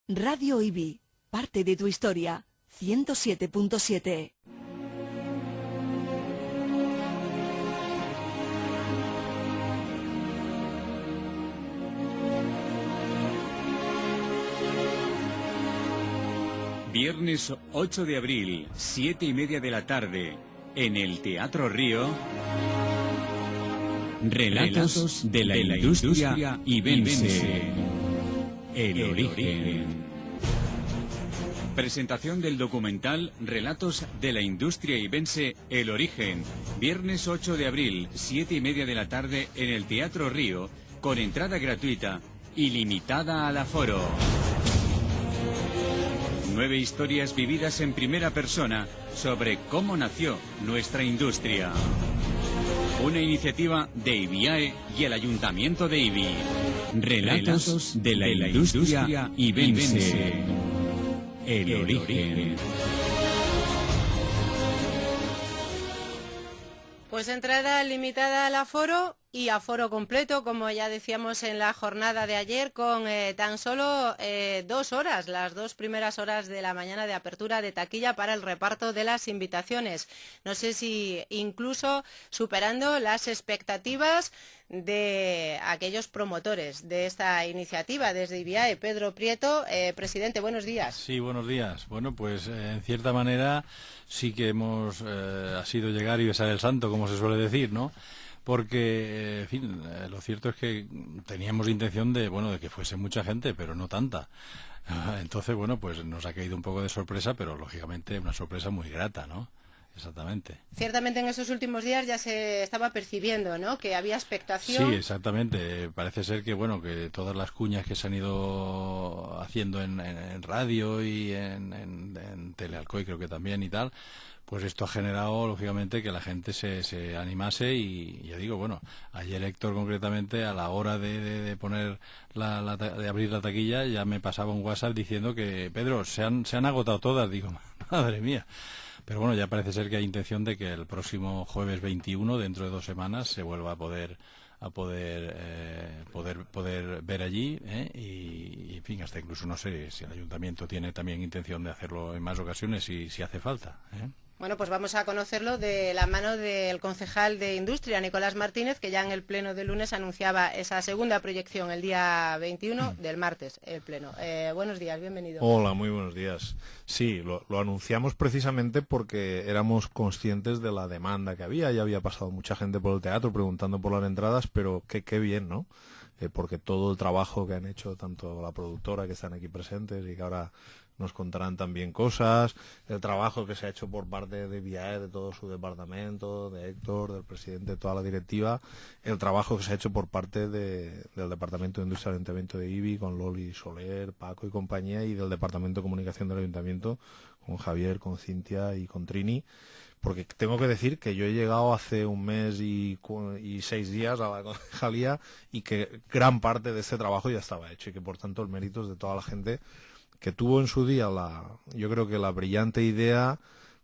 Radio IBI, parte de tu historia, 107.7. Viernes 8 de abril, 7:30 de la tarde, en el Teatro Río, Relatos de la industria ibense. El origen. Presentación del documental Relatos de la industria ibense, El origen. Viernes 8 de abril, 7:30 de la tarde, en el Teatro Río, con entrada gratuita y limitada al aforo. 9 historias vividas en primera persona sobre cómo nació nuestra industria. Una iniciativa de IBIAE y el Ayuntamiento de Ibi. Relatos de la industria ibense. El origen. Pues entrada limitada al aforo y aforo completo, como ya decíamos en la jornada de ayer, con tan solo 2 horas, las 2 primeras horas de la mañana de apertura de taquilla para el reparto de las invitaciones. No sé si incluso superando las expectativas de aquellos promotores de esta iniciativa desde IBIAE. Pedro Prieto, presidente, buenos días. Sí, buenos días. Bueno, pues en cierta manera sí que hemos ha sido llegar y besar el santo, como se suele decir, ¿no? Porque, en fin, lo cierto es que teníamos intención de que fuese mucha gente, pero no tanta. Entonces, bueno, pues nos ha caído un poco de sorpresa, pero lógicamente una sorpresa muy grata, ¿no? Exactamente. Ciertamente en esos últimos días ya se estaba percibiendo, ¿no?, que había expectación. Sí, exactamente. Parece ser que, que todas las cuñas que se han ido haciendo en radio y en Telealcoy, creo que también y tal, pues esto ha generado, lógicamente, que la gente se animase y ya digo, ayer Héctor concretamente, a la hora de poner de abrir la taquilla, ya me pasaba un WhatsApp diciendo que, Pedro, se han agotado todas. Digo, madre mía. Pero ya parece ser que hay intención de que el próximo jueves 21, dentro de 2 semanas, se vuelva a poder ver allí, y en fin, hasta incluso no sé si el ayuntamiento tiene también intención de hacerlo en más ocasiones si hace falta. Bueno, pues vamos a conocerlo de la mano del concejal de Industria, Nicolás Martínez, que ya en el pleno del lunes anunciaba esa segunda proyección el día 21 del martes, el pleno. Buenos días, bienvenido. Hola, muy buenos días. Sí, lo anunciamos precisamente porque éramos conscientes de la demanda que había. Ya había pasado mucha gente por el teatro preguntando por las entradas, pero qué bien, ¿no? Porque todo el trabajo que han hecho, tanto la productora, que están aquí presentes y que ahora nos contarán también cosas, el trabajo que se ha hecho por parte de IBIAE, de todo su departamento, de Héctor, del presidente, de toda la directiva, el trabajo que se ha hecho por parte del Departamento de Industria del Ayuntamiento de Ibi, con Loli Soler, Paco y compañía, y del Departamento de Comunicación del Ayuntamiento, con Javier, con Cintia y con Trini, porque tengo que decir que yo he llegado hace 1 mes y 6 días a la concejalía y que gran parte de este trabajo ya estaba hecho y que por tanto el mérito es de toda la gente que tuvo en su día yo creo que la brillante idea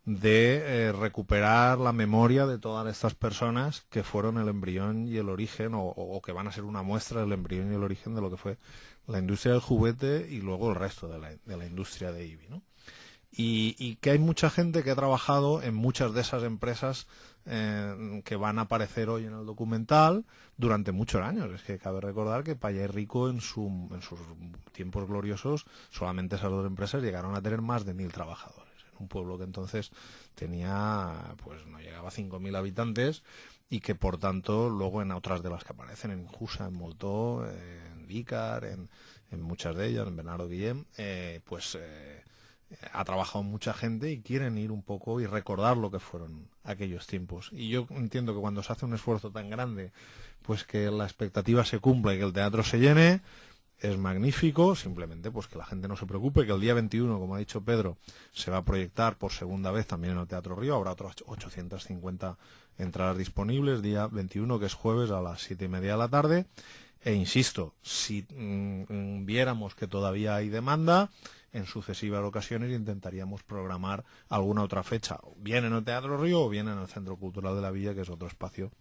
de recuperar la memoria de todas estas personas que fueron el embrión y el origen, o que van a ser una muestra del embrión y el origen de lo que fue la industria del juguete y luego el resto de la industria de Ibi, ¿no? Y que hay mucha gente que ha trabajado en muchas de esas empresas que van a aparecer hoy en el documental durante muchos años. Es que cabe recordar que Paya y Rico en sus tiempos gloriosos, solamente esas 2 empresas llegaron a tener más de 1.000 trabajadores. En un pueblo que entonces tenía, pues no llegaba a 5.000 habitantes y que por tanto luego en otras de las que aparecen, en Jusa, en Moltó, en Vícar, en muchas de ellas, en Bernardo Guillem, ha trabajado mucha gente y quieren ir un poco y recordar lo que fueron aquellos tiempos. Y yo entiendo que cuando se hace un esfuerzo tan grande, pues que la expectativa se cumpla y que el teatro se llene, es magnífico. Simplemente pues que la gente no se preocupe, que el día 21, como ha dicho Pedro, se va a proyectar por segunda vez también en el Teatro Río. Habrá otras 850 entradas disponibles, día 21, que es jueves, a las 7:30 de la tarde. E insisto, si viéramos que todavía hay demanda, en sucesivas ocasiones intentaríamos programar alguna otra fecha, bien en el Teatro Río o bien en el Centro Cultural de la Villa, que es otro espacio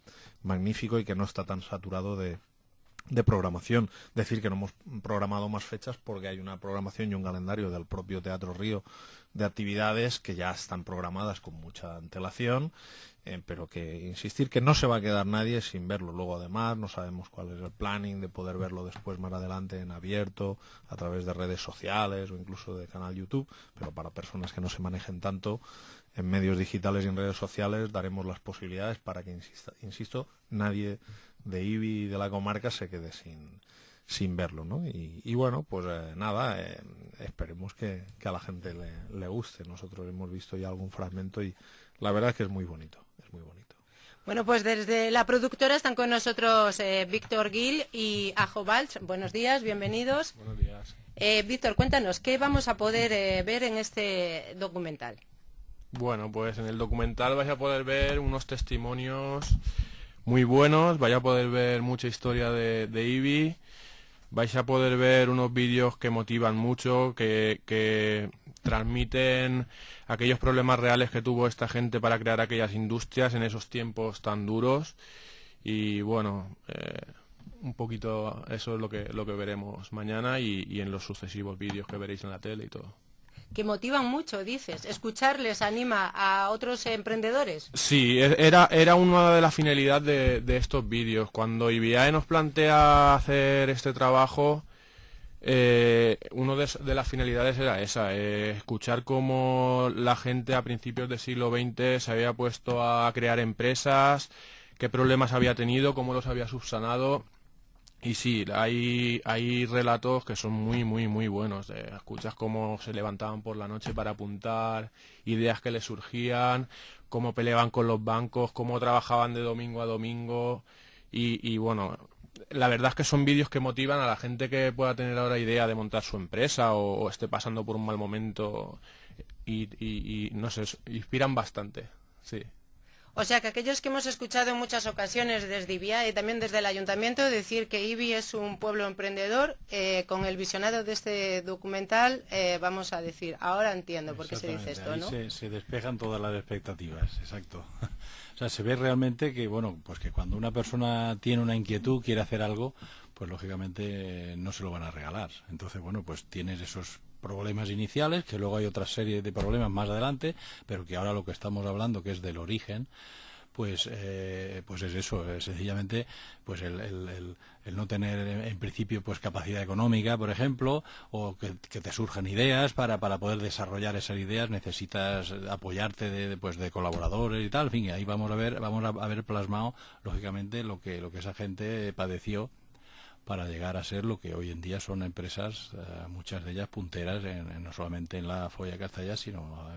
magnífico y que no está tan saturado de de programación. Decir que no hemos programado más fechas porque hay una programación y un calendario del propio Teatro Río de actividades que ya están programadas con mucha antelación, pero que insistir que no se va a quedar nadie sin verlo. Luego además no sabemos cuál es el planning de poder verlo después más adelante en abierto a través de redes sociales o incluso de canal YouTube, pero para personas que no se manejen tanto en medios digitales y en redes sociales daremos las posibilidades para que, insisto, nadie de Ibi y de la comarca se quede sin verlo, ¿no? Y bueno, pues nada, esperemos que a la gente le guste. Nosotros hemos visto ya algún fragmento y la verdad es que es muy bonito, es muy bonito. Bueno, pues desde la productora están con nosotros Víctor Gil y Ajo Balch. Buenos días, bienvenidos. Buenos días. Víctor, cuéntanos, ¿qué vamos a poder ver en este documental? Bueno, pues en el documental vais a poder ver unos testimonios muy buenos, vais a poder ver mucha historia de Ibi, vais a poder ver unos vídeos que motivan mucho, que transmiten aquellos problemas reales que tuvo esta gente para crear aquellas industrias en esos tiempos tan duros. Y bueno, un poquito eso es lo que veremos mañana y en los sucesivos vídeos que veréis en la tele y todo. Que motivan mucho, dices. ¿Escucharles anima a otros emprendedores? Sí, era una de las finalidades de estos vídeos. Cuando IBIAE nos plantea hacer este trabajo, una de las finalidades era esa, escuchar cómo la gente a principios del siglo XX se había puesto a crear empresas, qué problemas había tenido, cómo los había subsanado. Y sí, hay relatos que son muy, muy, muy buenos. Escuchas cómo se levantaban por la noche para apuntar, ideas que les surgían, cómo peleaban con los bancos, cómo trabajaban de domingo a domingo. Y bueno, la verdad es que son vídeos que motivan a la gente que pueda tener ahora idea de montar su empresa o esté pasando por un mal momento. Y no sé, inspiran bastante, sí. O sea que aquellos que hemos escuchado en muchas ocasiones desde IBIAE y también desde el Ayuntamiento decir que Ibi es un pueblo emprendedor, con el visionado de este documental vamos a decir, ahora entiendo por qué se dice esto, ¿no? Se despejan todas las expectativas, exacto. O sea, se ve realmente que, bueno, pues que cuando una persona tiene una inquietud, quiere hacer algo, pues lógicamente no se lo van a regalar. Entonces, bueno, pues tienes esos problemas iniciales, que luego hay otra serie de problemas más adelante, pero que ahora lo que estamos hablando, que es del origen, pues es eso, sencillamente pues el no tener en principio pues capacidad económica, por ejemplo, o que te surjan ideas para poder desarrollar esas ideas, necesitas apoyarte de colaboradores y tal. En fin, ahí vamos a ver plasmado lógicamente lo que esa gente padeció para llegar a ser lo que hoy en día son empresas, muchas de ellas punteras, no solamente en la folla castellana, sino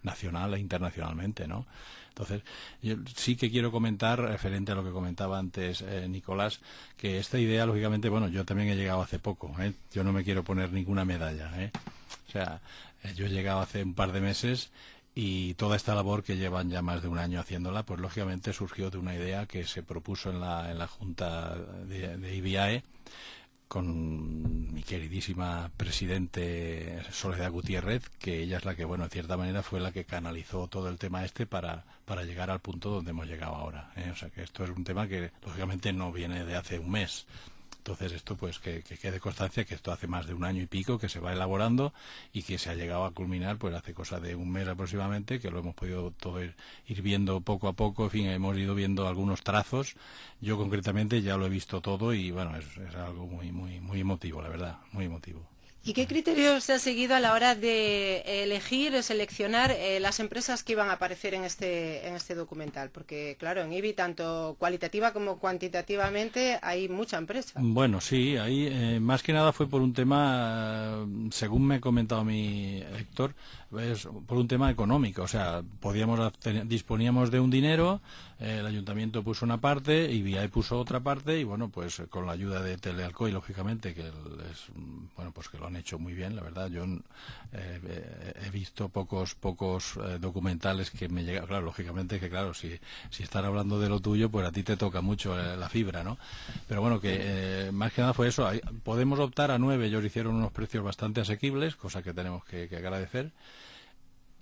nacional e internacionalmente, ¿no? Entonces, yo sí que quiero comentar, referente a lo que comentaba antes Nicolás, que esta idea, lógicamente, bueno, yo también he llegado hace poco, yo no me quiero poner ninguna medalla, o sea, yo he llegado hace un par de meses y toda esta labor que llevan ya más de un año haciéndola, pues lógicamente surgió de una idea que se propuso en la Junta de IBIAE con mi queridísima presidente Soledad Gutiérrez, que ella es la que, bueno, en cierta manera fue la que canalizó todo el tema para llegar al punto donde hemos llegado ahora. O sea que esto es un tema que lógicamente no viene de hace un mes. Entonces esto pues que quede constancia que esto hace más de un año y pico que se va elaborando y que se ha llegado a culminar pues hace cosa de un mes aproximadamente, que lo hemos podido todo ir viendo poco a poco. En fin, hemos ido viendo algunos trazos. Yo concretamente ya lo he visto todo y bueno, es algo muy, muy, muy emotivo, la verdad, muy emotivo. ¿Y qué criterios se ha seguido a la hora de elegir, seleccionar las empresas que iban a aparecer en este documental? Porque, claro, en Ibi, tanto cualitativa como cuantitativamente, hay mucha empresa. Bueno, sí, ahí más que nada fue por un tema, según me ha comentado mi Héctor, es por un tema económico. O sea, disponíamos de un dinero, el ayuntamiento puso una parte, IBIAE puso otra parte, y bueno, pues con la ayuda de Telealcoy, lógicamente, que pues que lo han hecho muy bien, la verdad. Yo he visto pocos documentales que me llegan, claro, lógicamente que claro, si están hablando de lo tuyo, pues a ti te toca mucho la fibra, ¿no? Pero bueno, que más que nada fue eso. Podemos optar a 9, ellos hicieron unos precios bastante asequibles, cosa que tenemos que agradecer.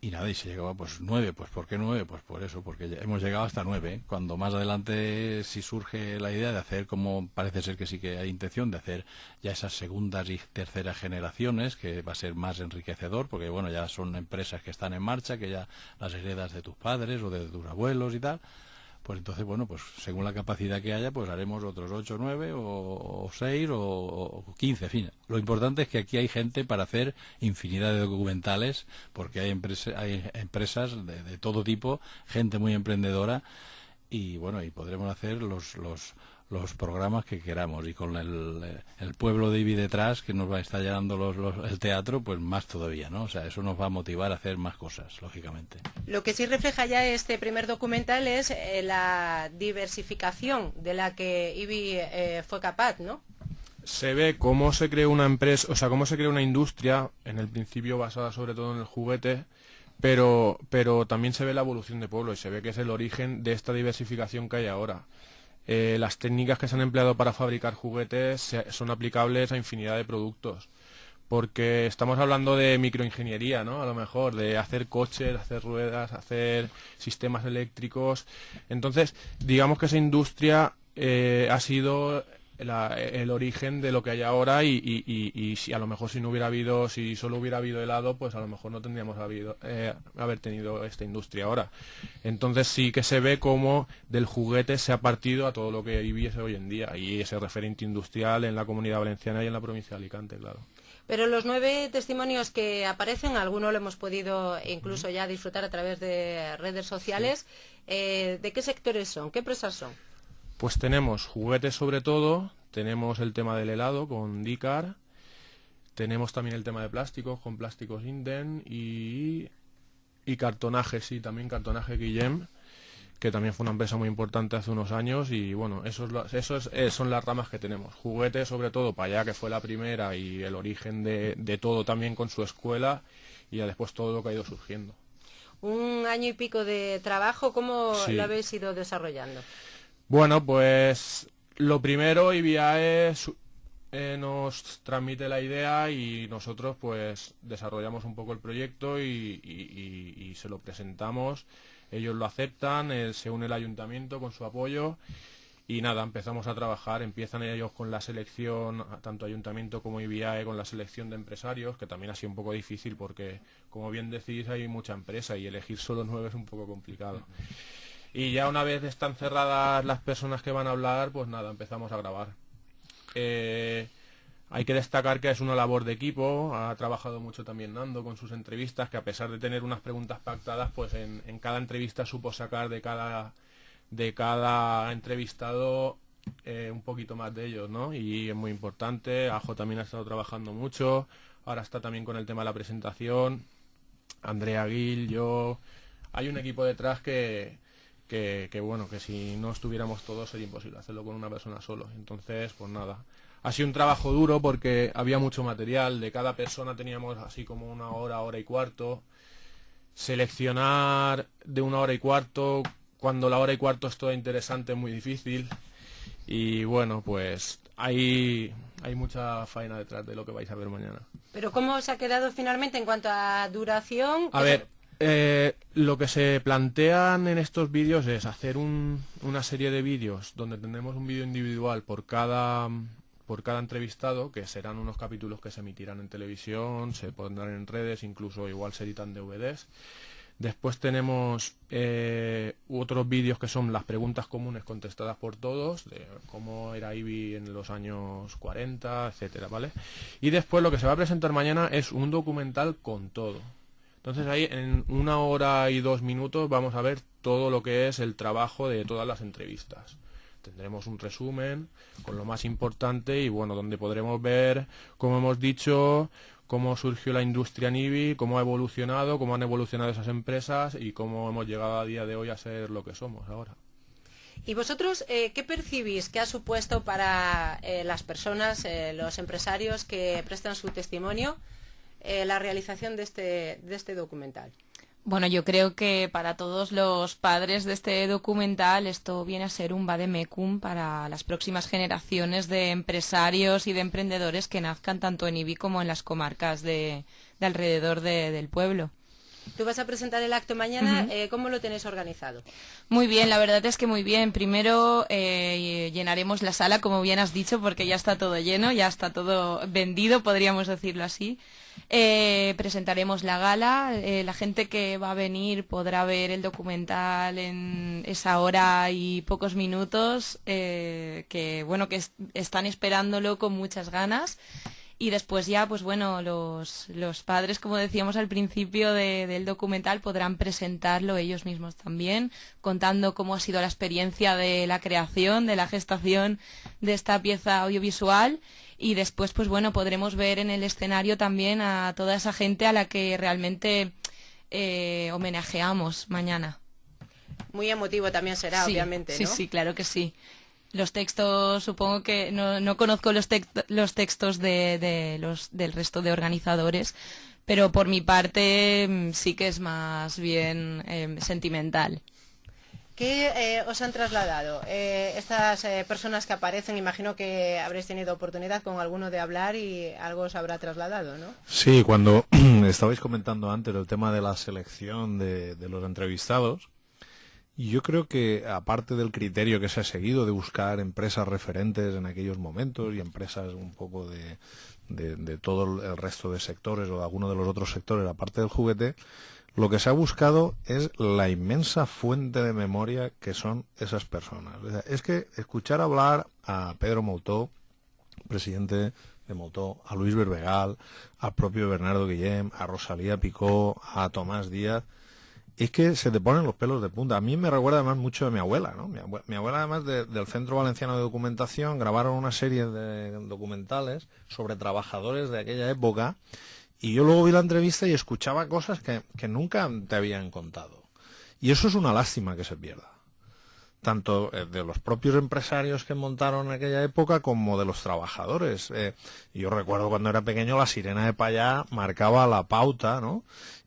Y nada, y se llegaba pues 9, pues ¿por qué 9? Pues por eso, porque hemos llegado hasta 9. Cuando más adelante si surge la idea de hacer, como parece ser que sí que hay intención de hacer ya esas segundas y terceras generaciones, que va a ser más enriquecedor, porque bueno, ya son empresas que están en marcha, que ya las heredas de tus padres o de tus abuelos y tal. Pues entonces, bueno, pues según la capacidad que haya, pues haremos otros 8, 9 o 6 o 15, en fin. Lo importante es que aquí hay gente para hacer infinidad de documentales, porque hay empresas de todo tipo, gente muy emprendedora, y bueno, y podremos hacer los programas que queramos, y con el pueblo de Ibi detrás, que nos va a estar llenando el teatro, pues más todavía, ¿no? O sea, eso nos va a motivar a hacer más cosas, lógicamente. Lo que sí refleja ya este primer documental es la diversificación de la que Ibi fue capaz, ¿no? Se ve cómo se crea una empresa, o sea, cómo se crea una industria, en el principio basada sobre todo en el juguete, pero también se ve la evolución de pueblo y se ve que es el origen de esta diversificación que hay ahora. Las técnicas que se han empleado para fabricar juguetes son aplicables a infinidad de productos, porque estamos hablando de microingeniería, ¿no? A lo mejor de hacer coches, hacer ruedas, hacer sistemas eléctricos. Entonces, digamos que esa industria ha sido el origen de lo que hay ahora, y si a lo mejor si solo hubiera habido helado, pues a lo mejor no tendríamos haber tenido esta industria ahora. Entonces sí que se ve cómo del juguete se ha partido a todo lo que vive hoy en día, y ese referente industrial en la Comunidad Valenciana y en la provincia de Alicante, claro. Pero los 9 testimonios que aparecen, algunos lo hemos podido incluso ya disfrutar a través de redes sociales. ¿De qué sectores son? ¿Qué empresas son? Pues tenemos juguetes sobre todo, tenemos el tema del helado con Dicar, tenemos también el tema de plásticos con Plásticos Inden y cartonaje, sí, también cartonaje Guillem, que también fue una empresa muy importante hace unos años, y bueno, esos son las ramas que tenemos. Juguetes sobre todo para allá, que fue la primera y el origen de todo, también con su escuela, y ya después todo lo que ha ido surgiendo. Un año y pico de trabajo, ¿cómo Sí. lo habéis ido desarrollando? Bueno, pues lo primero, IBIAE nos transmite la idea y nosotros pues desarrollamos un poco el proyecto y se lo presentamos. Ellos lo aceptan, se une el ayuntamiento con su apoyo y nada, empezamos a trabajar. Empiezan ellos con la selección, tanto ayuntamiento como IBIAE, con la selección de empresarios, que también ha sido un poco difícil porque, como bien decís, hay mucha empresa y elegir solo 9 es un poco complicado. Y ya una vez están cerradas las personas que van a hablar, pues nada, empezamos a grabar. Hay que destacar que es una labor de equipo, ha trabajado mucho también Nando con sus entrevistas, que a pesar de tener unas preguntas pactadas, pues en cada entrevista supo sacar de cada entrevistado un poquito más de ellos, ¿no? Y es muy importante. Ajo también ha estado trabajando mucho, ahora está también con el tema de la presentación, Andrea Gil, yo... Hay un equipo detrás que bueno, que si no estuviéramos todos sería imposible hacerlo con una persona solo. Entonces, pues nada, ha sido un trabajo duro porque había mucho material, de cada persona teníamos así como una hora, hora y cuarto. Seleccionar de una hora y cuarto, cuando la hora y cuarto es toda interesante, es muy difícil. Y bueno, pues hay mucha faena detrás de lo que vais a ver mañana. Pero ¿cómo se ha quedado finalmente en cuanto a duración? A ver, lo que se plantean en estos vídeos es hacer una serie de vídeos donde tendremos un vídeo individual por cada entrevistado, que serán unos capítulos que se emitirán en televisión, se pondrán en redes, incluso igual se editan DVDs. Después tenemos otros vídeos que son las preguntas comunes contestadas por todos, de cómo era Ibi en los años 40, etcétera, ¿vale? Y después lo que se va a presentar mañana es un documental con todo. Entonces ahí en 1 hora y 2 minutos vamos a ver todo lo que es el trabajo de todas las entrevistas. Tendremos un resumen con lo más importante y bueno, donde podremos ver, como hemos dicho, cómo surgió la industria en Ibi, cómo ha evolucionado, cómo han evolucionado esas empresas y cómo hemos llegado a día de hoy a ser lo que somos ahora. ¿Y vosotros qué percibís que ha supuesto para las personas, los empresarios que prestan su testimonio, la realización de este documental? Bueno, yo creo que para todos los padres de este documental esto viene a ser un vademecum para las próximas generaciones de empresarios y de emprendedores que nazcan tanto en Ibi como en las comarcas de alrededor del pueblo. Tú vas a presentar el acto mañana, ¿cómo lo tenéis organizado? Muy bien, la verdad es que muy bien. Primero llenaremos la sala, como bien has dicho, porque ya está todo lleno, ya está todo vendido, podríamos decirlo así. Presentaremos la gala, la gente que va a venir podrá ver el documental en esa hora y pocos minutos, que bueno, que están esperándolo con muchas ganas. Y después ya, pues bueno, los padres, como decíamos al principio del documental, podrán presentarlo ellos mismos también, contando cómo ha sido la experiencia de la creación, de la gestación de esta pieza audiovisual. Y después, pues bueno, podremos ver en el escenario también a toda esa gente a la que realmente homenajeamos mañana. Muy emotivo también será, Sí, obviamente, sí, ¿no? sí, claro que sí. Los textos, supongo que no conozco los textos del resto de organizadores, pero por mi parte sí que es más bien sentimental. ¿Qué os han trasladado? Estas personas que aparecen, imagino que habréis tenido oportunidad con alguno de hablar y algo os habrá trasladado, ¿no? Sí, cuando estabais comentando antes el tema de la selección de los entrevistados, y yo creo que, aparte del criterio que se ha seguido de buscar empresas referentes en aquellos momentos y empresas un poco de todo el resto de sectores o de alguno de los otros sectores, aparte del juguete, lo que se ha buscado es la inmensa fuente de memoria que son esas personas. O sea, es que escuchar hablar a Pedro Moutó, presidente de Moutó, a Luis Berbegal, al propio Bernardo Guillem, a Rosalía Picó, a Tomás Díaz, es que se te ponen los pelos de punta. A mí me recuerda además mucho de mi abuela, ¿no? Mi abuela además del Centro Valenciano de Documentación grabaron una serie de documentales sobre trabajadores de aquella época y yo luego vi la entrevista y escuchaba cosas que nunca te habían contado. Y eso es una lástima que se pierda. Tanto de los propios empresarios que montaron en aquella época como de los trabajadores. Yo recuerdo cuando era pequeño la Sirena de Payá marcaba la pauta, ¿no?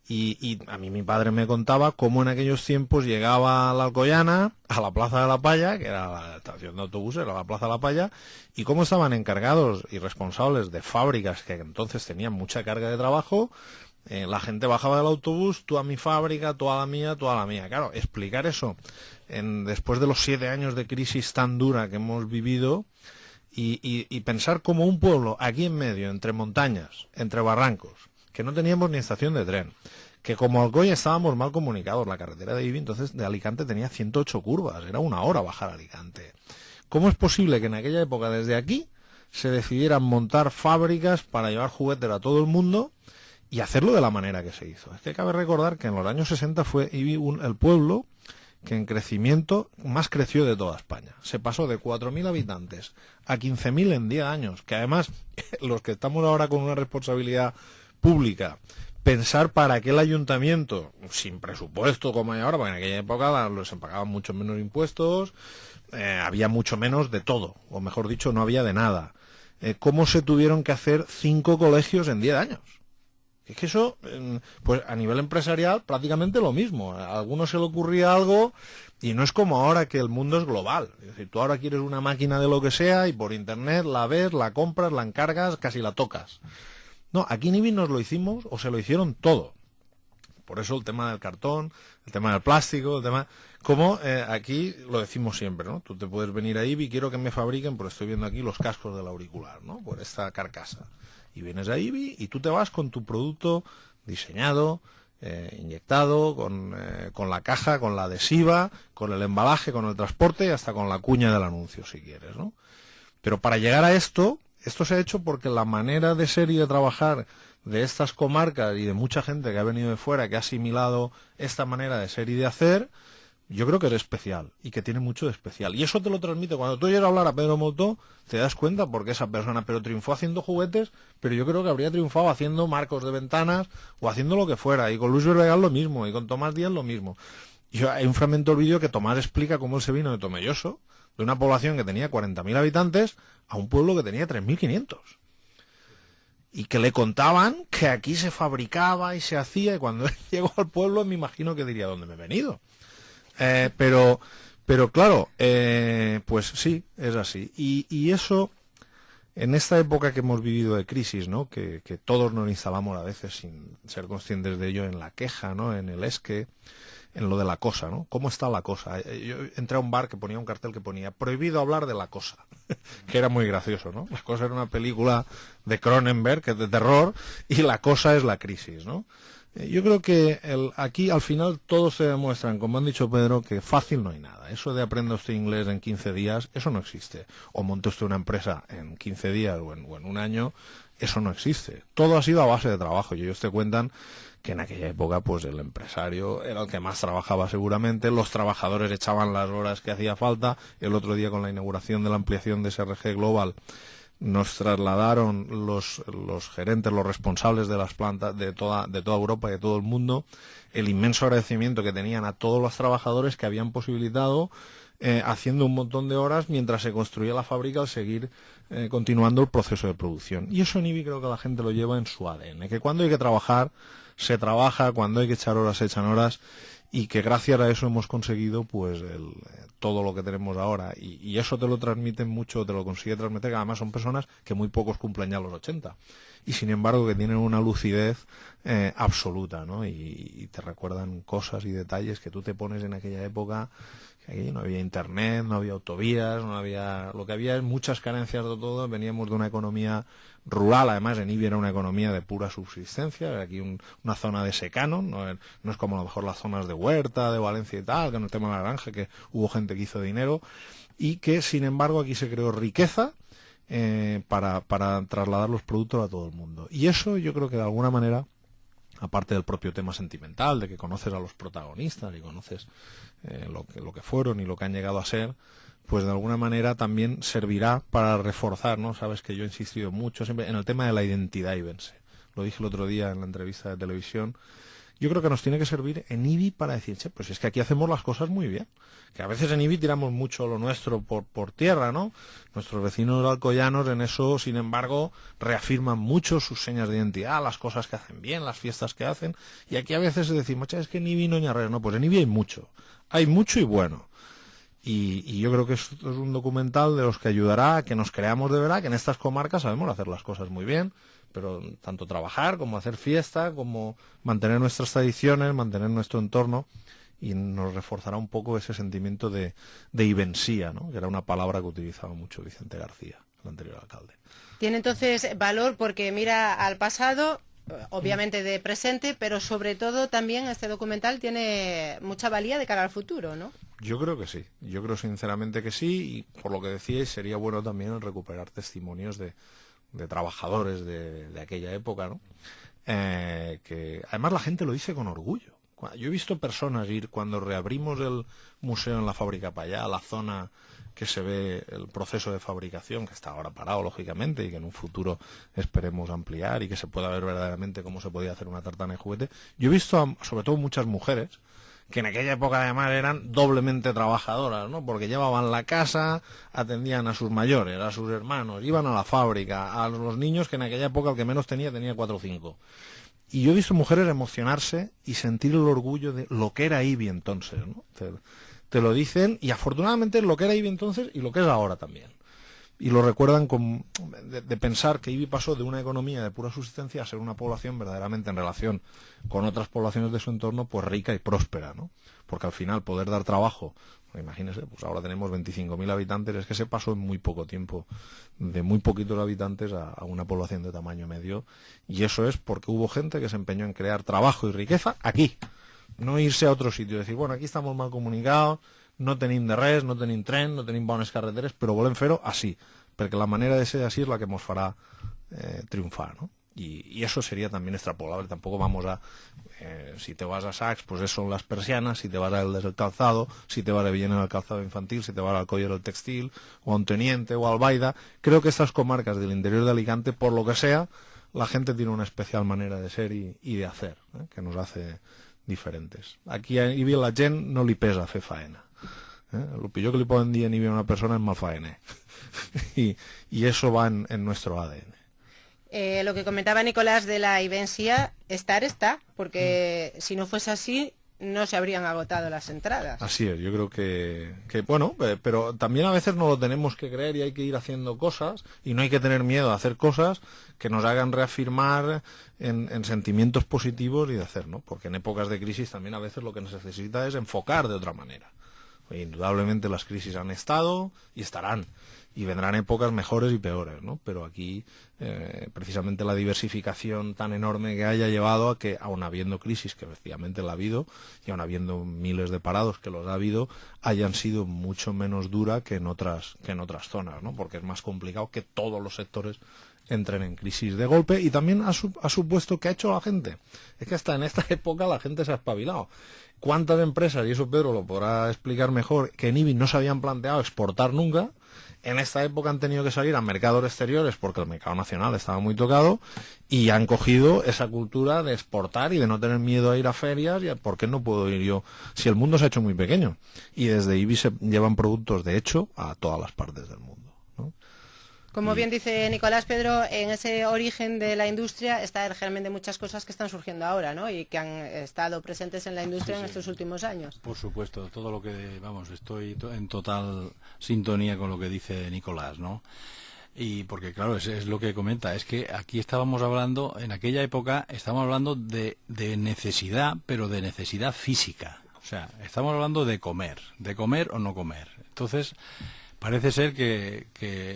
Y a mí mi padre me contaba cómo en aquellos tiempos llegaba a la Alcoyana, a la Plaza de la Palla, que era la estación de autobuses, era la Plaza de la Palla, y cómo estaban encargados y responsables de fábricas que entonces tenían mucha carga de trabajo. La gente bajaba del autobús, tú a mi fábrica, tú a la mía, tú a la mía. Claro, explicar eso después de los 7 años de crisis tan dura que hemos vivido y pensar como un pueblo aquí en medio, entre montañas, entre barrancos, que no teníamos ni estación de tren, que como Alcoy estábamos mal comunicados, la carretera de Ibi, entonces de Alicante tenía 108 curvas, era 1 hora bajar a Alicante. ¿Cómo es posible que en aquella época desde aquí se decidieran montar fábricas para llevar juguetes a todo el mundo y hacerlo de la manera que se hizo? Es que cabe recordar que en los años 60 fue Ibi el pueblo que en crecimiento más creció de toda España. Se pasó de 4.000 habitantes a 15.000 en 10 años, que además los que estamos ahora con una responsabilidad pública, pensar para que el ayuntamiento, sin presupuesto como hay ahora, porque en aquella época se pagaban mucho menos impuestos, había mucho menos de todo, o mejor dicho, no había de nada. ¿Cómo se tuvieron que hacer 5 colegios en 10 años? Es que eso, pues a nivel empresarial, prácticamente lo mismo. A algunos se le ocurría algo y no es como ahora que el mundo es global. Es decir, tú ahora quieres una máquina de lo que sea y por internet la ves, la compras, la encargas, casi la tocas. No, aquí en Ibi nos lo hicimos o se lo hicieron todo. Por eso el tema del cartón, el tema del plástico, el tema... Como aquí lo decimos siempre, ¿no? Tú te puedes venir a Ibi, quiero que me fabriquen, pero estoy viendo aquí los cascos del auricular, ¿no? Por esta carcasa. Y vienes a Ibi y tú te vas con tu producto diseñado, inyectado, con la caja, con la adhesiva, con el embalaje, con el transporte y hasta con la cuña del anuncio, si quieres, ¿no? Pero para llegar a esto se ha hecho porque la manera de ser y de trabajar de estas comarcas y de mucha gente que ha venido de fuera, que ha asimilado esta manera de ser y de hacer, yo creo que es especial y que tiene mucho de especial. Y eso te lo transmite. Cuando tú oyes hablar a Pedro Moutó, te das cuenta porque esa persona, pero triunfó haciendo juguetes, pero yo creo que habría triunfado haciendo marcos de ventanas o haciendo lo que fuera. Y con Luis Berbegal lo mismo, y con Tomás Díaz lo mismo. Y hay un fragmento del vídeo que Tomás explica cómo él se vino de Tomelloso, de una población que tenía 40.000 habitantes, a un pueblo que tenía 3.500. Y que le contaban que aquí se fabricaba y se hacía, y cuando él llegó al pueblo me imagino que diría, ¿dónde me he venido? Pero claro, pues sí, es así. Y eso En esta época que hemos vivido de crisis, ¿no? Que todos nos instalamos a veces sin ser conscientes de ello en la queja, ¿no? En el esque, en lo de la cosa, ¿no? ¿Cómo está la cosa? Yo entré a un bar que ponía un cartel que ponía prohibido hablar de la cosa, que era muy gracioso, ¿no? La cosa era una película de Cronenberg, que es de terror, y la cosa es la crisis, ¿no? Yo creo que aquí al final todos se demuestran, como han dicho Pedro, que fácil no hay nada. Eso de aprenda usted inglés en 15 días, eso no existe. O monte usted una empresa en 15 días o en un año, eso no existe. Todo ha sido a base de trabajo. Y ellos te cuentan que en aquella época pues el empresario era el que más trabajaba seguramente, los trabajadores echaban las horas que hacía falta. El otro día con la inauguración de la ampliación de SRG Global nos trasladaron los gerentes, los responsables de las plantas de toda Europa y de todo el mundo, el inmenso agradecimiento que tenían a todos los trabajadores que habían posibilitado haciendo un montón de horas mientras se construía la fábrica al seguir continuando el proceso de producción. Y eso en IBI creo que la gente lo lleva en su ADN, que cuando hay que trabajar, se trabaja, cuando hay que echar horas, se echan horas, y que gracias a eso hemos conseguido pues todo lo que tenemos ahora, y eso te lo transmiten mucho, te lo consigue transmitir, que además son personas que muy pocos cumplen ya los 80 y sin embargo que tienen una lucidez absoluta, ¿no? Y te recuerdan cosas y detalles que tú te pones en aquella época, que aquí no había internet, no había autovías, no había, lo que había es muchas carencias de todo. Veníamos de una economía rural, además en IBI era una economía de pura subsistencia, era aquí una zona de secano, no es como a lo mejor las zonas de Huerta, de Valencia y tal, que en el tema de la granja, que hubo gente que hizo dinero, y que sin embargo aquí se creó riqueza para trasladar los productos a todo el mundo. Y eso yo creo que de alguna manera, aparte del propio tema sentimental, de que conoces a los protagonistas y conoces lo que fueron y lo que han llegado a ser, pues de alguna manera también servirá para reforzar, ¿no? Sabes que yo he insistido mucho siempre en el tema de la identidad ibense. Lo dije el otro día en la entrevista de televisión. Yo creo que nos tiene que servir en IBI para decir, che, pues es que aquí hacemos las cosas muy bien. Que a veces en IBI tiramos mucho lo nuestro por tierra, ¿no? Nuestros vecinos alcoyanos en eso, sin embargo, reafirman mucho sus señas de identidad, las cosas que hacen bien, las fiestas que hacen. Y aquí a veces decimos, che, es que en IBI no hay arreglo. No, pues en IBI hay mucho. Hay mucho y bueno. Y yo creo que esto es un documental de los que ayudará a que nos creamos de verdad que en estas comarcas sabemos hacer las cosas muy bien, pero tanto trabajar como hacer fiesta, como mantener nuestras tradiciones, mantener nuestro entorno, y nos reforzará un poco ese sentimiento de ibensía, ¿no? Que era una palabra que utilizaba mucho Vicente García, el anterior alcalde. Tiene entonces valor porque mira al pasado, obviamente de presente, pero sobre todo también este documental tiene mucha valía de cara al futuro, ¿no? Yo creo que sí, yo creo sinceramente que sí, y por lo que decíais sería bueno también el recuperar testimonios de trabajadores de aquella época, ¿no? Que además la gente lo dice con orgullo. Yo he visto personas ir cuando reabrimos el museo en la fábrica para allá, la zona que se ve el proceso de fabricación, que está ahora parado lógicamente y que en un futuro esperemos ampliar y que se pueda ver verdaderamente cómo se podía hacer una tartana de juguete. Yo he visto sobre todo muchas mujeres que en aquella época además eran doblemente trabajadoras, ¿no? Porque llevaban la casa, atendían a sus mayores, a sus hermanos, iban a la fábrica, a los niños que en aquella época el que menos tenía 4 o 5. Y yo he visto mujeres emocionarse y sentir el orgullo de lo que era IBI entonces, ¿no? Te lo dicen, y afortunadamente lo que era IBI entonces y lo que es ahora también. Y lo recuerdan de pensar que IBI pasó de una economía de pura subsistencia a ser una población verdaderamente en relación con otras poblaciones de su entorno, pues rica y próspera, ¿no? Porque al final poder dar trabajo, imagínense, pues ahora tenemos 25.000 habitantes, es que se pasó en muy poco tiempo de muy poquitos habitantes a una población de tamaño medio, y eso es porque hubo gente que se empeñó en crear trabajo y riqueza aquí, no irse a otro sitio, decir, bueno, aquí estamos mal comunicados, no tenim de res, no tenim tren, no tenim bones carreteres, però volem fer-ho així, perquè la manera de ser així es la que nos fará triunfar, ¿no? Y eso sería también extrapolable. Tampoco vamos a, si te vas a Saks, pues eso son las persianas, si te vas a Eldes el calzado, si te vas a Villena el calzado infantil, si te vas al Coller el textil, o a Onteniente o a Albaida. Creo que estas comarcas del interior de Alicante, por lo que sea, la gente tiene una especial manera de ser y de hacer, que nos hace diferentes. Aquí a IBI la gent no li pesa fer faena. El pitjor que li poden dir en IBI a una persona es mal faener. y eso va en nuestro ADN. Lo que comentaba Nicolás de la Ibencia, está, porque si no fuese así, no se habrían agotado las entradas. Así es, yo creo que bueno, pero también a veces no lo tenemos que creer y hay que ir haciendo cosas y no hay que tener miedo a hacer cosas que nos hagan reafirmar en sentimientos positivos y de hacer, ¿no? Porque en épocas de crisis también a veces lo que se necesita es enfocar de otra manera. Indudablemente las crisis han estado y estarán, y vendrán épocas mejores y peores, ¿no? Pero aquí precisamente la diversificación tan enorme que haya llevado a que, aun habiendo crisis, que efectivamente la ha habido, y aun habiendo miles de parados que los ha habido, hayan sido mucho menos dura que en otras zonas, ¿no? Porque es más complicado que todos los sectores entren en crisis de golpe, y también ha supuesto que ha hecho la gente. Es que hasta en esta época la gente se ha espabilado. ¿Cuántas empresas, y eso Pedro lo podrá explicar mejor, que en IBI no se habían planteado exportar nunca, en esta época han tenido que salir a mercados exteriores porque el mercado nacional estaba muy tocado y han cogido esa cultura de exportar y de no tener miedo a ir a ferias? Y ¿por qué no puedo ir yo si el mundo se ha hecho muy pequeño? Y desde IBI se llevan productos de hecho a todas las partes del mundo, ¿no? Como bien dice Nicolás, Pedro, en ese origen de la industria está realmente muchas cosas que están surgiendo ahora, ¿no? Y que han estado presentes en la industria en estos últimos años. Por supuesto, todo lo que, vamos, estoy en total sintonía con lo que dice Nicolás, ¿no? Y porque, claro, es lo que comenta, es que aquí estábamos hablando, en aquella época, estábamos hablando de necesidad, pero de necesidad física. O sea, estamos hablando de comer o no comer. Entonces, parece ser que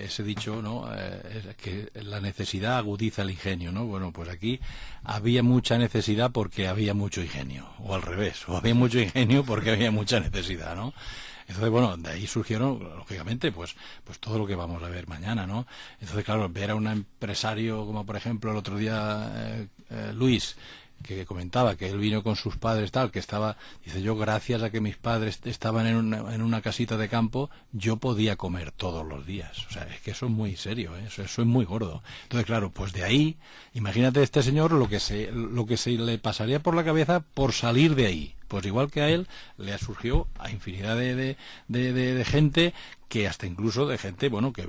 ese dicho, ¿no? Es que la necesidad agudiza el ingenio, ¿no? Bueno, pues aquí había mucha necesidad porque había mucho ingenio, o al revés, o había mucho ingenio porque había mucha necesidad, ¿no? Entonces, bueno, de ahí surgieron, lógicamente, pues todo lo que vamos a ver mañana, ¿no? Entonces, claro, ver a un empresario como, por ejemplo, el otro día Luis, que comentaba que él vino con sus padres, tal, que estaba, dice, yo gracias a que mis padres estaban en una casita de campo, yo podía comer todos los días. O sea, es que eso es muy serio, ¿eh? Eso es muy gordo. Entonces, claro, pues de ahí, imagínate este señor lo que se le pasaría por la cabeza por salir de ahí. Pues igual que a él le surgió a infinidad de gente, que hasta incluso de gente, bueno, que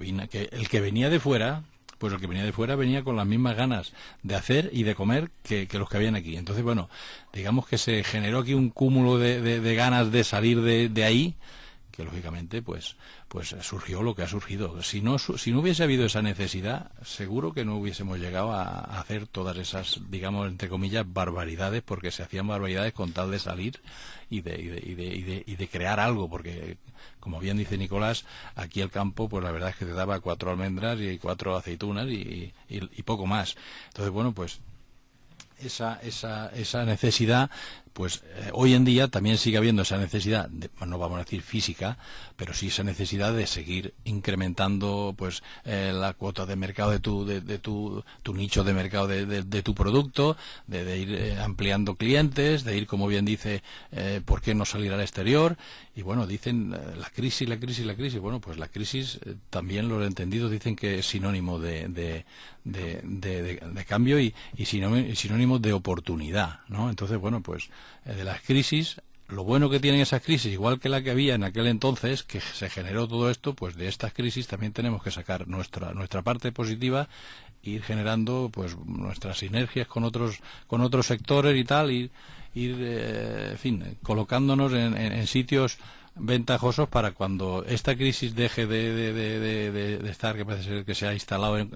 el que venía de fuera, pues el que venía de fuera venía con las mismas ganas de hacer y de comer que los que habían aquí. Entonces, bueno, digamos que se generó aquí un cúmulo de ganas de salir de ahí, que lógicamente pues surgió lo que ha surgido. Si no hubiese habido esa necesidad, seguro que no hubiésemos llegado a hacer todas esas, digamos, entre comillas, barbaridades, porque se hacían barbaridades con tal de salir y de crear algo, porque, como bien dice Nicolás, aquí el campo, pues la verdad es que te daba 4 almendras y 4 aceitunas y poco más. Entonces, bueno, pues esa necesidad, pues hoy en día también sigue habiendo esa necesidad, no vamos a decir física, pero sí esa necesidad de seguir incrementando, pues la cuota de mercado de tu nicho de mercado de tu producto, de ir ampliando clientes, de ir, como bien dice, ¿por qué no salir al exterior? Y bueno, dicen la crisis. Bueno, pues la crisis también los entendidos dicen que es sinónimo de cambio y sinónimo de oportunidad, ¿no? Entonces, bueno, pues de las crisis, lo bueno que tienen esas crisis, igual que la que había en aquel entonces, que se generó todo esto, pues de estas crisis también tenemos que sacar nuestra parte positiva, ir generando pues nuestras sinergias con otros sectores y tal, ir en fin, colocándonos en sitios ventajosos para cuando esta crisis deje de estar, que parece ser que se ha instalado en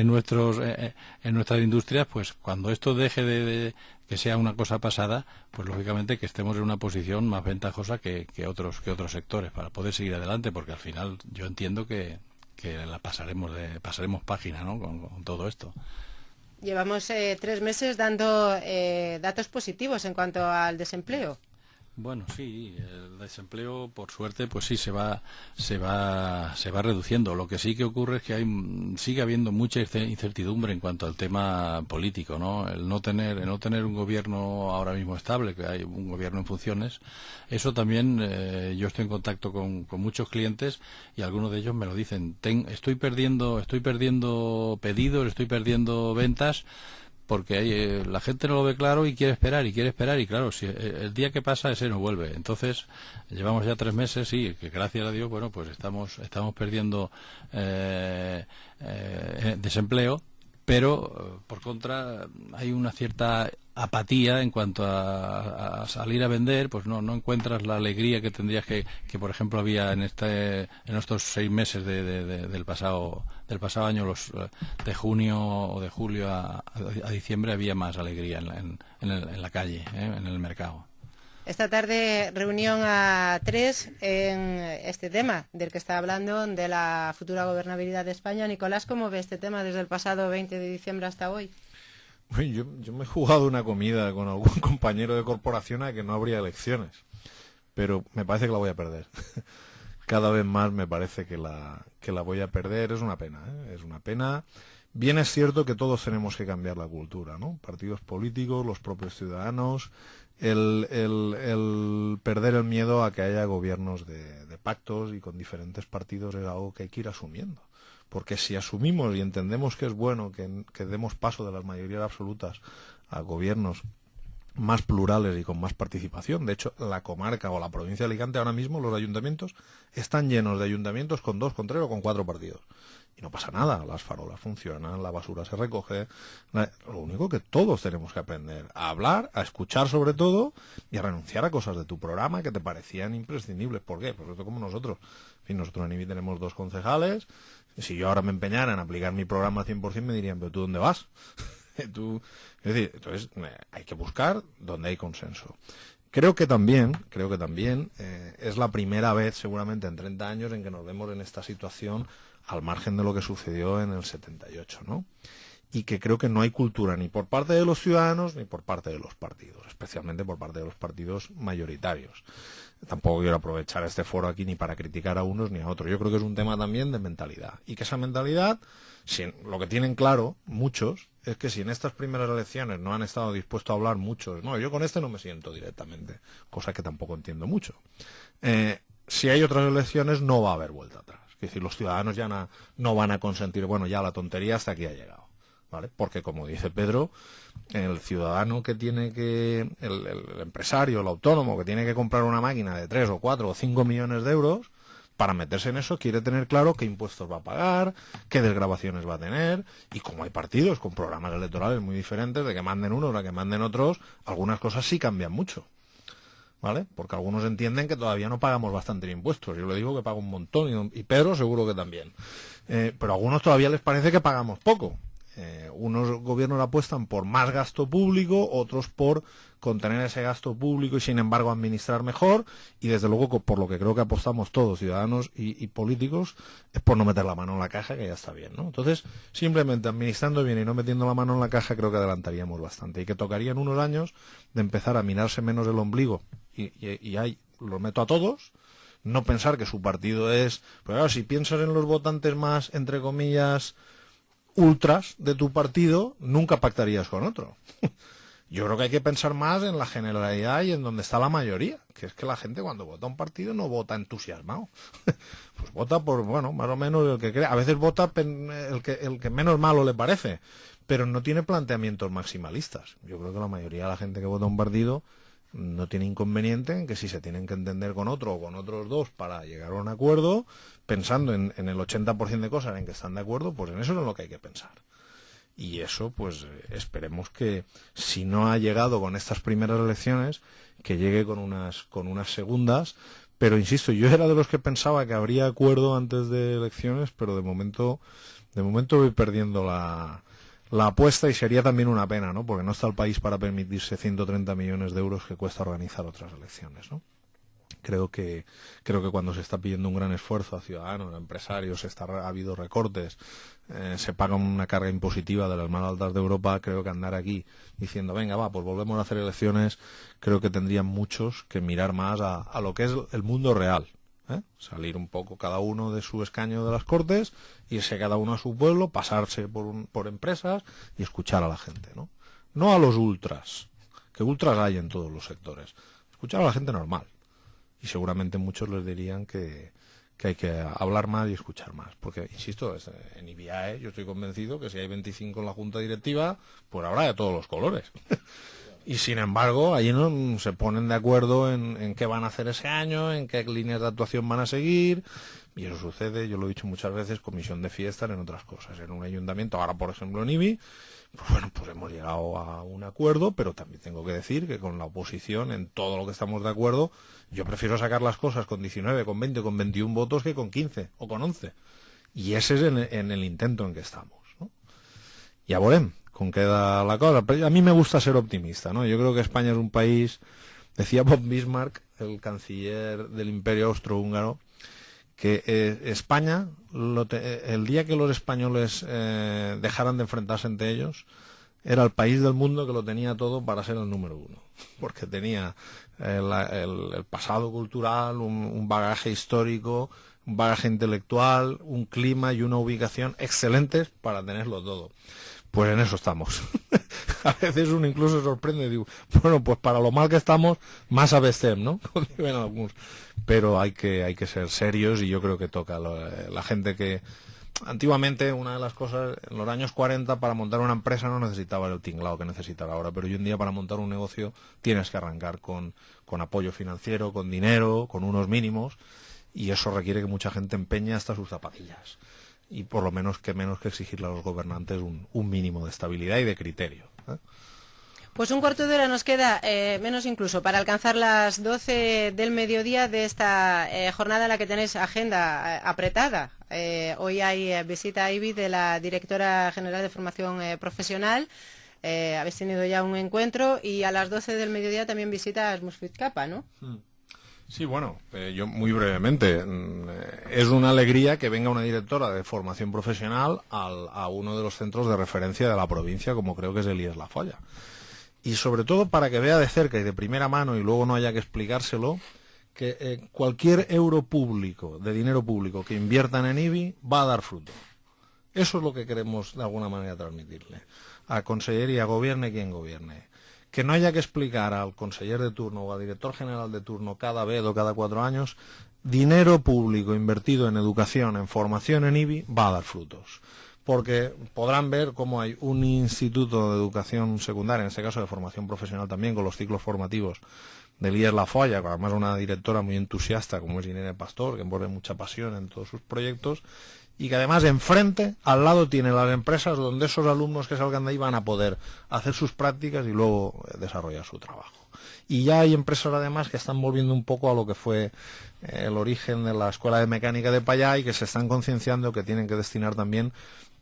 nuestras industrias, pues cuando esto deje de que sea una cosa pasada, pues lógicamente que estemos en una posición más ventajosa que otros sectores para poder seguir adelante, porque al final yo entiendo que la pasaremos página, ¿no? con todo esto. Llevamos 3 meses dando datos positivos en cuanto al desempleo. Bueno, sí, el desempleo, por suerte, pues sí se va reduciendo. Lo que sí que ocurre es que sigue habiendo mucha incertidumbre en cuanto al tema político, ¿no? El no tener un gobierno ahora mismo estable, que hay un gobierno en funciones. Eso también, yo estoy en contacto con muchos clientes y algunos de ellos me lo dicen. Estoy perdiendo pedidos, estoy perdiendo ventas, porque la gente no lo ve claro y quiere esperar, y claro, si el día que pasa ese no vuelve. Entonces, llevamos ya 3 meses, sí, que gracias a Dios, bueno, pues estamos perdiendo desempleo, pero por contra hay una cierta apatía en cuanto a salir a vender, pues no encuentras la alegría que tendrías que por ejemplo había en estos 6 meses del pasado año, de junio o de julio a diciembre había más alegría en la calle, en el mercado. Esta tarde reunión a 3 en este tema del que está hablando, de la futura gobernabilidad de España. Nicolás, ¿cómo ve este tema desde el pasado 20 de diciembre hasta hoy? Bueno, yo me he jugado una comida con algún compañero de corporación a que no habría elecciones, pero me parece que la voy a perder. Cada vez más me parece que la voy a perder. Es una pena, ¿eh? Es una pena. Bien es cierto que todos tenemos que cambiar la cultura, ¿no? Partidos políticos, los propios ciudadanos, el perder el miedo a que haya gobiernos de pactos y con diferentes partidos es algo que hay que ir asumiendo. Porque si asumimos y entendemos que es bueno que demos paso de las mayorías absolutas a gobiernos más plurales y con más participación. De hecho, la comarca o la provincia de Alicante ahora mismo, los ayuntamientos están llenos de ayuntamientos con 2, con 3 o con 4 partidos. Y no pasa nada, las farolas funcionan, la basura se recoge. Lo único que todos tenemos que aprender a hablar, a escuchar sobre todo y a renunciar a cosas de tu programa que te parecían imprescindibles. ¿Por qué? Pues esto como nosotros. En fin, nosotros en IBI tenemos 2 concejales. Si yo ahora me empeñara en aplicar mi programa al 100%, me dirían, ¿pero tú dónde vas? Es decir, entonces hay que buscar donde hay consenso. Creo que también es la primera vez, seguramente en 30 años, en que nos vemos en esta situación al margen de lo que sucedió en el 78, ¿no? Y que creo que no hay cultura ni por parte de los ciudadanos ni por parte de los partidos, especialmente por parte de los partidos mayoritarios. Tampoco quiero aprovechar este foro aquí ni para criticar a unos ni a otros. Yo creo que es un tema también de mentalidad. Y que esa mentalidad, lo que tienen claro muchos, es que si en estas primeras elecciones no han estado dispuestos a hablar muchos, no, yo con este no me siento directamente, cosa que tampoco entiendo mucho. Si hay otras elecciones no va a haber vuelta atrás. Es decir, los ciudadanos ya no van a consentir, bueno, ya la tontería hasta aquí ha llegado, ¿vale? Porque como dice Pedro, el ciudadano que tiene el empresario, el autónomo que tiene que comprar una máquina de 3 o 4 o 5 millones de euros, para meterse en eso quiere tener claro qué impuestos va a pagar, qué desgravaciones va a tener, y como hay partidos con programas electorales muy diferentes, de que manden unos a que manden otros, algunas cosas sí cambian mucho, ¿vale? Porque algunos entienden que todavía no pagamos bastante en impuestos. Yo le digo que pago un montón, y Pedro seguro que también. Pero a algunos todavía les parece que pagamos poco. Unos gobiernos apuestan por más gasto público, otros por contener ese gasto público y sin embargo administrar mejor, y desde luego por lo que creo que apostamos todos, ciudadanos y políticos, es por no meter la mano en la caja, que ya está bien, ¿no? Entonces, simplemente administrando bien y no metiendo la mano en la caja, creo que adelantaríamos bastante, y que tocarían unos años de empezar a mirarse menos el ombligo, y ahí lo meto a todos. No pensar que su partido es, pero claro, si piensas en los votantes más, entre comillas, ultras de tu partido, nunca pactarías con otro. Yo creo que hay que pensar más en la generalidad y en donde está la mayoría, que es que la gente cuando vota un partido no vota entusiasmado. Pues vota por, bueno, más o menos el que cree. A veces vota el que menos malo le parece, pero no tiene planteamientos maximalistas. Yo creo que la mayoría de la gente que vota un partido no tiene inconveniente en que si se tienen que entender con otro o con otros dos para llegar a un acuerdo, pensando en el 80% de cosas en que están de acuerdo, pues en eso es en lo que hay que pensar. Y eso, pues esperemos que, si no ha llegado con estas primeras elecciones, que llegue con unas segundas. Pero insisto, yo era de los que pensaba que habría acuerdo antes de elecciones, pero de momento voy perdiendo la apuesta, y sería también una pena, ¿no? Porque no está el país para permitirse 130 millones de euros que cuesta organizar otras elecciones, ¿no? Creo que cuando se está pidiendo un gran esfuerzo a ciudadanos, a empresarios, ha habido recortes, se paga una carga impositiva de las más altas de Europa, creo que andar aquí diciendo, venga, va, pues volvemos a hacer elecciones, creo que tendrían muchos que mirar más a lo que es el mundo real. Salir un poco cada uno de su escaño de las Cortes, irse cada uno a su pueblo, pasarse por empresas y escuchar a la gente, no a los ultras, que ultras hay en todos los sectores, escuchar a la gente normal, y seguramente muchos les dirían que hay que hablar más y escuchar más, porque insisto, en IBIAE yo estoy convencido que si hay 25 en la junta directiva, pues habrá de todos los colores. Y sin embargo, allí no se ponen de acuerdo en qué van a hacer ese año, en qué líneas de actuación van a seguir, Y eso sucede, yo lo he dicho muchas veces, comisión de fiesta en otras cosas. En un ayuntamiento, ahora por ejemplo en IBI, pues bueno, pues hemos llegado a un acuerdo, pero también tengo que decir que con la oposición, en todo lo que estamos de acuerdo, yo prefiero sacar las cosas con 19, con 20, con 21 votos que con 15 o con 11. Y ese es en el intento en que estamos, ¿no? Ya veremos con qué da la cosa. Pero a mí me gusta ser optimista, ¿no? Yo creo que España es un país, decía Bob Bismarck, el canciller del Imperio Austrohúngaro, que España, el día que los españoles dejaran de enfrentarse entre ellos, era el país del mundo que lo tenía todo para ser el número uno, porque tenía el pasado cultural, un bagaje histórico, un bagaje intelectual, un clima y una ubicación excelentes para tenerlo todo. Pues en eso estamos. A veces uno incluso se sorprende y digo, bueno, pues para lo mal que estamos, más avestem, ¿no? Pero hay que ser serios y yo creo que toca la gente que... Antiguamente, una de las cosas, en los años 40, para montar una empresa no necesitaba el tinglao que necesitas ahora, pero hoy en día para montar un negocio tienes que arrancar con apoyo financiero, con dinero, con unos mínimos, y eso requiere que mucha gente empeñe hasta sus zapatillas. Y por lo menos que exigirle a los gobernantes un mínimo de estabilidad y de criterio, ¿eh? Pues un cuarto de hora nos queda, menos incluso, para alcanzar las 12 del mediodía de esta jornada en la que tenéis agenda apretada. Hoy hay visita a IBI de la directora general de formación profesional. Habéis tenido ya un encuentro y a las 12 del mediodía también visita a Smurfit Kappa, ¿no? Sí, bueno, yo muy brevemente. Es una alegría que venga una directora de formación profesional a uno de los centros de referencia de la provincia, como creo que es Elías Lafolla. Y sobre todo para que vea de cerca y de primera mano y luego no haya que explicárselo, que cualquier euro público, de dinero público que inviertan en IBI va a dar fruto. Eso es lo que queremos de alguna manera transmitirle a Consellería, gobierne quien gobierne. Que no haya que explicar al conseller de turno o al director general de turno cada vez o cada 4 años, dinero público invertido en educación, en formación en IBI va a dar frutos. Porque podrán ver cómo hay un instituto de educación secundaria, en este caso de formación profesional también, con los ciclos formativos de Elías Lafolla, con además una directora muy entusiasta como es Irene Pastor, que pone mucha pasión en todos sus proyectos, y que además enfrente, al lado, tiene las empresas donde esos alumnos que salgan de ahí van a poder hacer sus prácticas y luego desarrollar su trabajo. Y ya hay empresas además que están volviendo un poco a lo que fue el origen de la Escuela de Mecánica de Payá y que se están concienciando que tienen que destinar también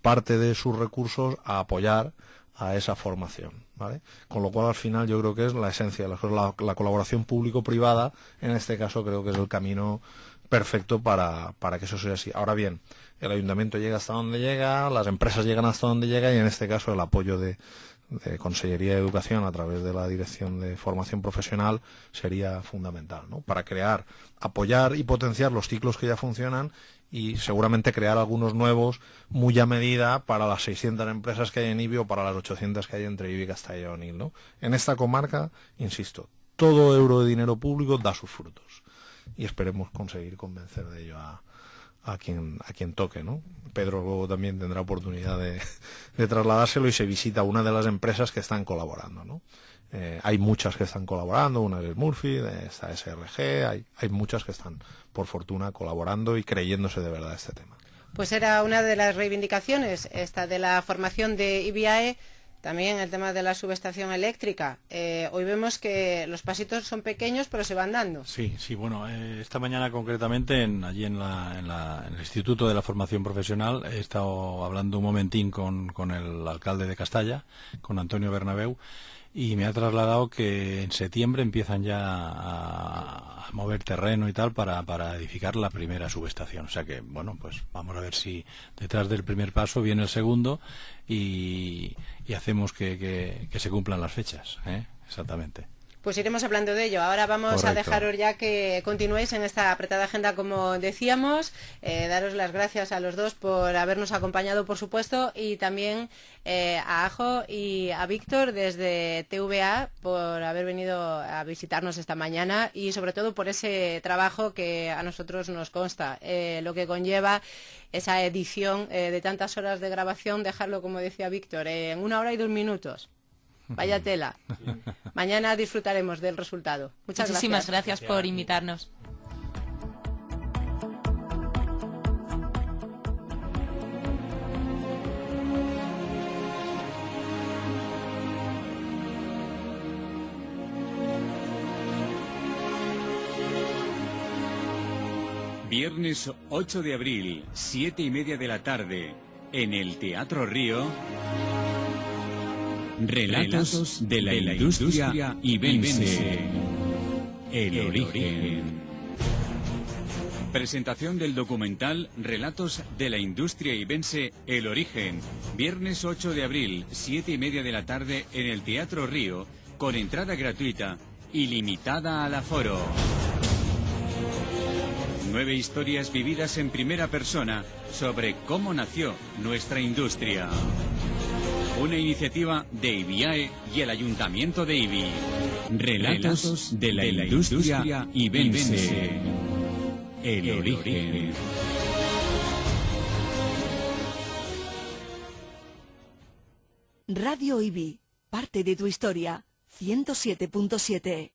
parte de sus recursos a apoyar a esa formación, ¿vale? Con lo cual al final yo creo que es la esencia de la colaboración público-privada, en este caso creo que es el camino perfecto para que eso sea así. Ahora bien, el ayuntamiento llega hasta donde llega, las empresas llegan hasta donde llega y en este caso el apoyo de Consellería de Educación a través de la Dirección de Formación Profesional sería fundamental, ¿no? Para crear, apoyar y potenciar los ciclos que ya funcionan y seguramente crear algunos nuevos muy a medida para las 600 empresas que hay en IBI o para las 800 que hay entre IBI y Castalla y Onil, ¿no? En esta comarca, insisto, todo euro de dinero público da sus frutos y esperemos conseguir convencer de ello a quien toque, ¿no? Pedro luego también tendrá oportunidad de trasladárselo y se visita una de las empresas que están colaborando, ¿no? Hay muchas que están colaborando, una es Murphy, esta SRG, hay muchas que están, por fortuna, colaborando y creyéndose de verdad este tema. Pues era una de las reivindicaciones, esta de la formación de IBIAE, también el tema de la subestación eléctrica. Hoy vemos que los pasitos son pequeños, pero se van dando. Sí, bueno, esta mañana concretamente, allí en el Instituto de la Formación Profesional, he estado hablando un momentín con el alcalde de Castalla, con Antonio Bernabéu, y me ha trasladado que en septiembre empiezan ya a mover terreno y tal para edificar la primera subestación. O sea que, bueno, pues vamos a ver si detrás del primer paso viene el segundo y hacemos que se cumplan las fechas, ¿eh? Exactamente. Pues iremos hablando de ello. Ahora vamos Correcto. a dejaros ya que continuéis en esta apretada agenda, como decíamos. Daros las gracias a los dos por habernos acompañado, por supuesto, y también a Ajo y a Víctor desde TVA por haber venido a visitarnos esta mañana y sobre todo por ese trabajo que a nosotros nos consta, lo que conlleva esa edición de tantas horas de grabación, dejarlo, como decía Víctor, en 1 hora y 2 minutos. Vaya tela. Mañana disfrutaremos del resultado. Muchas Muchísimas gracias. gracias por invitarnos. Viernes 8 de abril, 7:30 de la tarde, en el Teatro Río. Relatos de la industria ibense. El origen. Presentación del documental Relatos de la industria ibense, El origen. Viernes 8 de abril, 7:30 de la tarde, en el Teatro Río, con entrada gratuita y limitada al aforo. 9 historias vividas en primera persona sobre cómo nació nuestra industria. Una iniciativa de IBIAE y el Ayuntamiento de Ibi. Relatos de la industria ibense. El origen. Radio Ibi, parte de tu historia, 107.7.